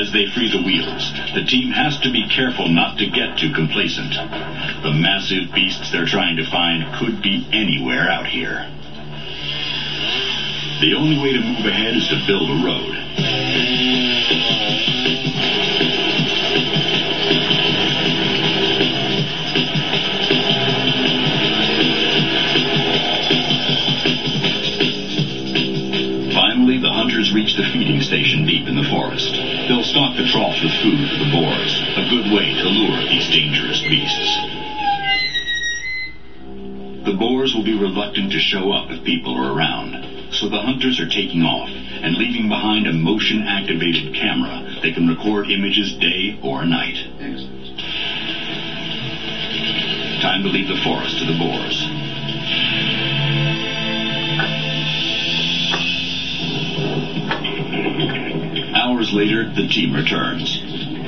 as they free the wheels, the team has to be careful not to get too complacent. The massive beasts they're trying to find could be anywhere out here. The only way to move ahead is to build a road. Finally, the hunters reach the feeding station deep in the forest. They'll stock the troughs with food for the boars, a good way to lure these dangerous beasts. The boars will be reluctant to show up if people are around, so the hunters are taking off and leaving behind a motion-activated camera that can record images day or night. Time to leave the forest to the boars. Hours later, the team returns.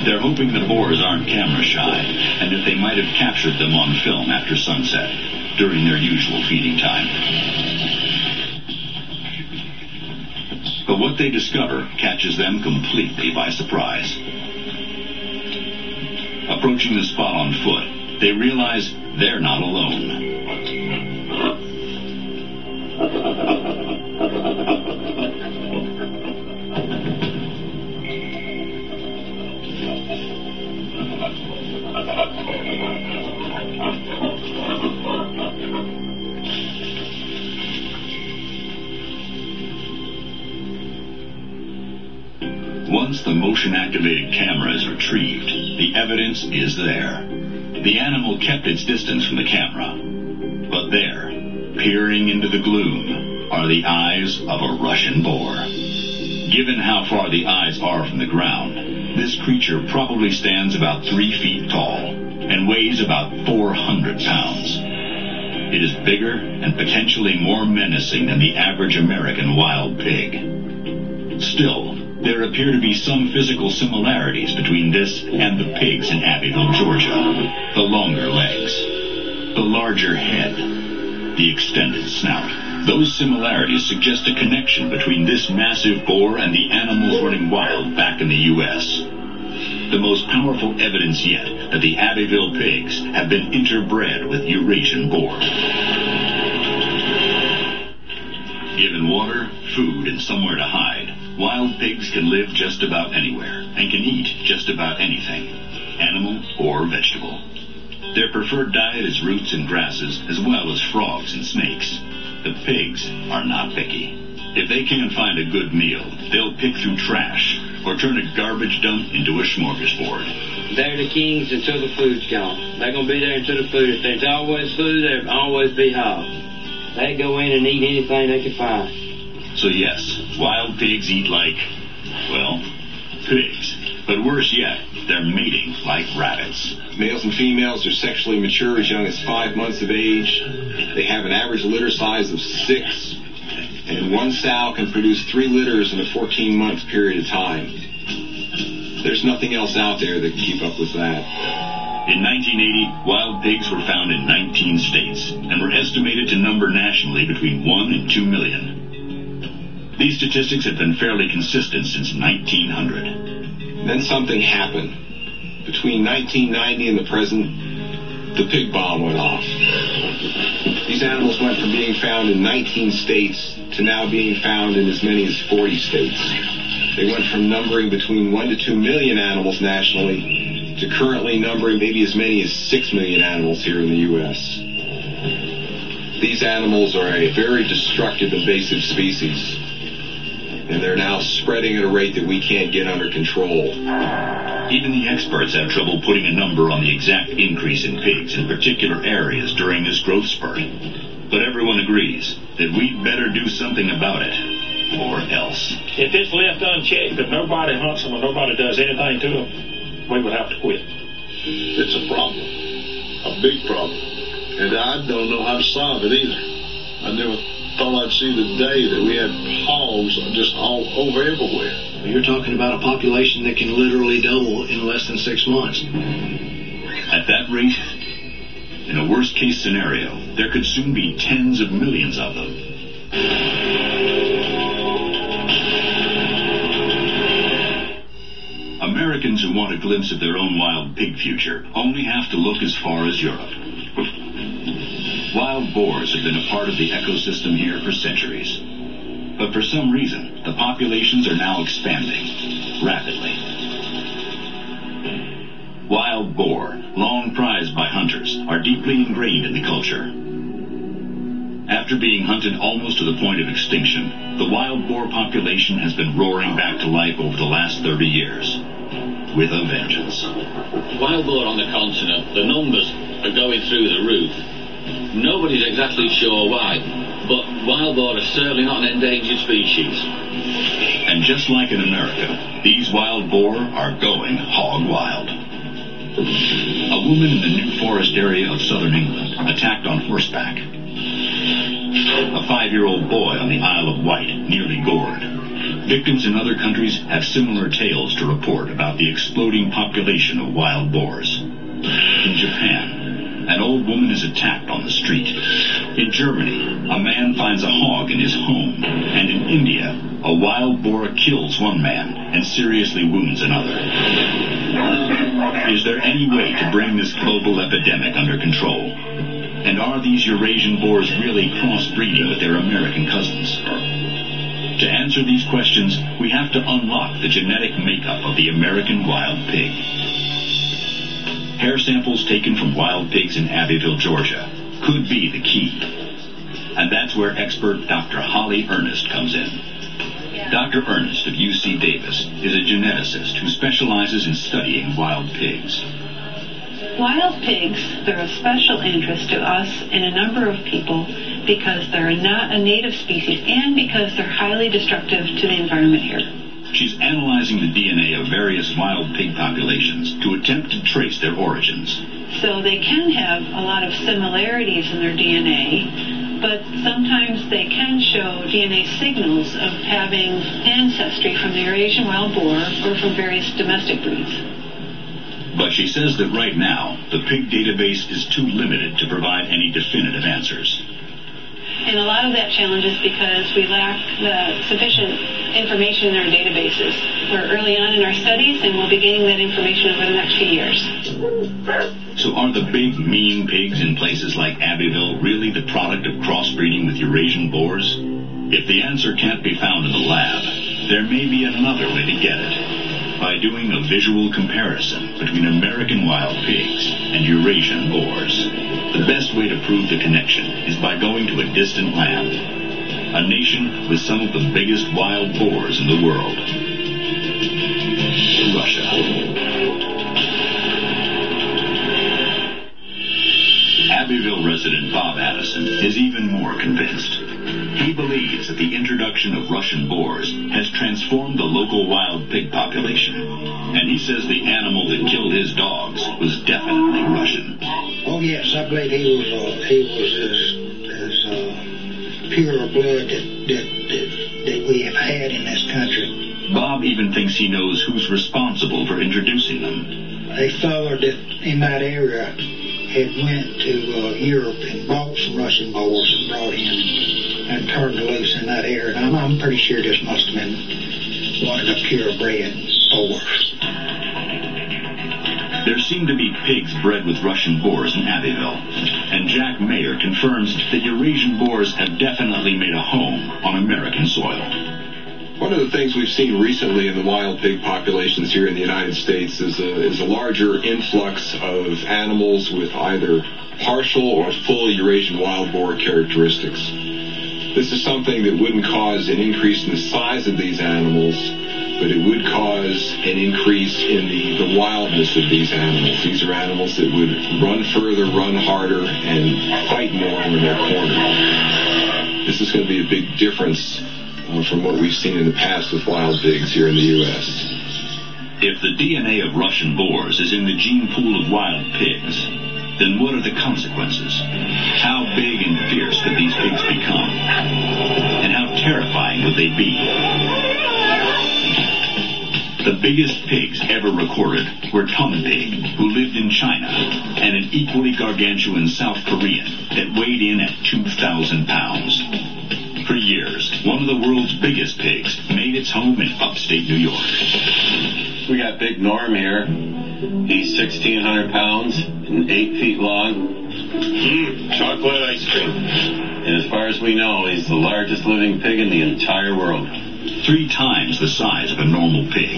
They're hoping the boars aren't camera shy, and that they might have captured them on film after sunset, during their usual feeding time. But what they discover catches them completely by surprise. Approaching the spot on foot, they realize they're not alone. Once the motion-activated camera is retrieved, the evidence is there. The animal kept its distance from the camera. But there, peering into the gloom, are the eyes of a Russian boar. Given how far the eyes are from the ground, this creature probably stands about 3 feet tall and weighs about 400 pounds. It is bigger and potentially more menacing than the average American wild pig. Still, there appear to be some physical similarities between this and the pigs in Abbeville, Georgia. The longer legs, the larger head, the extended snout. Those similarities suggest a connection between this massive boar and the animals running wild back in the U.S. The most powerful evidence yet that the Abbeville pigs have been interbred with Eurasian boar. Given water, food, and somewhere to hide, wild pigs can live just about anywhere and can eat just about anything, animal or vegetable. Their preferred diet is roots and grasses, as well as frogs and snakes. The pigs are not picky. If they can't find a good meal, they'll pick through trash or turn a garbage dump into a smorgasbord. They're the kings until the food's gone. They're going to be there until the food. If there's always food, there'll always be hogs. They go in and eat anything they can find. So yes, wild pigs eat like, well, pigs. But worse yet, they're mating like rabbits. Males and females are sexually mature as young as 5 months of age. They have an average litter size of 6. And one sow can produce 3 litters in a 14-month period of time. There's nothing else out there that can keep up with that. In 1980, wild pigs were found in 19 states and were estimated to number nationally between 1 and 2 million. These statistics have been fairly consistent since 1900. Then something happened. Between 1990 and the present, the pig bomb went off. These animals went from being found in 19 states to now being found in as many as 40 states. They went from numbering between 1 to 2 million animals nationally to currently numbering maybe as many as 6 million animals here in the U.S. These animals are a very destructive invasive species, and they're now spreading at a rate that we can't get under control. Even the experts have trouble putting a number on the exact increase in pigs in particular areas during this growth spurt. But everyone agrees that we'd better do something about it, or else. If it's left unchecked, if nobody hunts them or nobody does anything to them, we would have to quit. It's a problem, a big problem, and I don't know how to solve it either. I never thought I'd see the day that we had hogs just all over everywhere. You're talking about a population that can literally double in less than 6 months. At that rate, in a worst-case scenario, there could soon be tens of millions of them. Americans who want a glimpse of their own wild pig future only have to look as far as Europe. Wild boars have been a part of the ecosystem here for centuries. But for some reason, the populations are now expanding rapidly. Wild boar, long prized by hunters, are deeply ingrained in the culture. After being hunted almost to the point of extinction, the wild boar population has been roaring back to life over the last 30 years, with a vengeance. Wild boar on the continent, the numbers are going through the roof. Nobody's exactly sure why, but wild boar are certainly not an endangered species. And just like in America, these wild boar are going hog wild. A woman in the New Forest area of southern England attacked on horseback. A 5-year-old boy on the Isle of Wight nearly gored. Victims in other countries have similar tales to report about the exploding population of wild boars. In Japan, an old woman is attacked on the street. In Germany, a man finds a hog in his home. And in India, a wild boar kills one man and seriously wounds another. Is there any way to bring this global epidemic under control? And are these Eurasian boars really crossbreeding with their American cousins? To answer these questions, we have to unlock the genetic makeup of the American wild pig. Hair samples taken from wild pigs in Abbeville, Georgia, could be the key. And that's where expert Dr. Holly Ernest comes in. Dr. Ernest of UC Davis is a geneticist who specializes in studying wild pigs. Wild pigs, they're of special interest to us and a number of people because they're not a native species and because they're highly destructive to the environment here. She's analyzing the DNA of various wild pig populations to attempt to trace their origins. So they can have a lot of similarities in their DNA, but sometimes they can show DNA signals of having ancestry from the Eurasian wild boar or from various domestic breeds. But she says that right now, the pig database is too limited to provide any definitive answers. And a lot of that challenge is because we lack the sufficient information in our databases. We're early on in our studies, and we'll be gaining that information over the next few years. So are the big, mean pigs in places like Abbeville really the product of crossbreeding with Eurasian boars? If the answer can't be found in the lab, there may be another way to get it. By doing a visual comparison between American wild pigs and Eurasian boars. The best way to prove the connection is by going to a distant land, a nation with some of the biggest wild boars in the world. Russia. Abbeville resident Bob Addison is even more convinced. He believes that the introduction of Russian boars has transformed the local wild pig population. And he says the animal that killed his dogs was definitely Russian. Oh, yes, I believe he was as pure blood that we have had in this country. Bob even thinks he knows who's responsible for introducing them. A fellow that in that area had went to Europe and bought some Russian boars and brought in and turned loose in that area. And I'm pretty sure this must have been one of the purebred boars. There seem to be pigs bred with Russian boars in Abbeville, and Jack Mayer confirms that Eurasian boars have definitely made a home on American soil. One of the things we've seen recently in the wild pig populations here in the United States is a larger influx of animals with either partial or full Eurasian wild boar characteristics. This is something that wouldn't cause an increase in the size of these animals, but it would cause an increase in the wildness of these animals. These are animals that would run further, run harder, and fight more when they're cornered. This is going to be a big difference from what we've seen in the past with wild pigs here in the U.S. If the DNA of Russian boars is in the gene pool of wild pigs, then what are the consequences? How big and fierce could these pigs become? And how terrifying would they be? The biggest pigs ever recorded were Tung Pig, who lived in China, and an equally gargantuan South Korean that weighed in at 2,000 pounds. For years, one of the world's biggest pigs made its home in upstate New York. We got Big Norm here. He's 1,600 pounds and 8 feet long. Chocolate ice cream. And as far as we know, he's the largest living pig in the entire world. 3 times the size of a normal pig.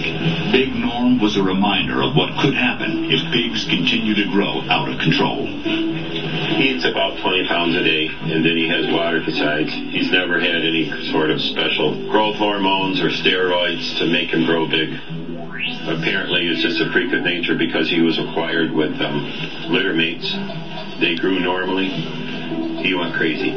Big Norm was a reminder of what could happen if pigs continue to grow out of control. He eats about 20 pounds a day, and then he has water besides. He's never had any sort of special growth hormones or steroids to make him grow big. Apparently, it's just a freak of nature because he was acquired with litter mates. They grew normally. He went crazy.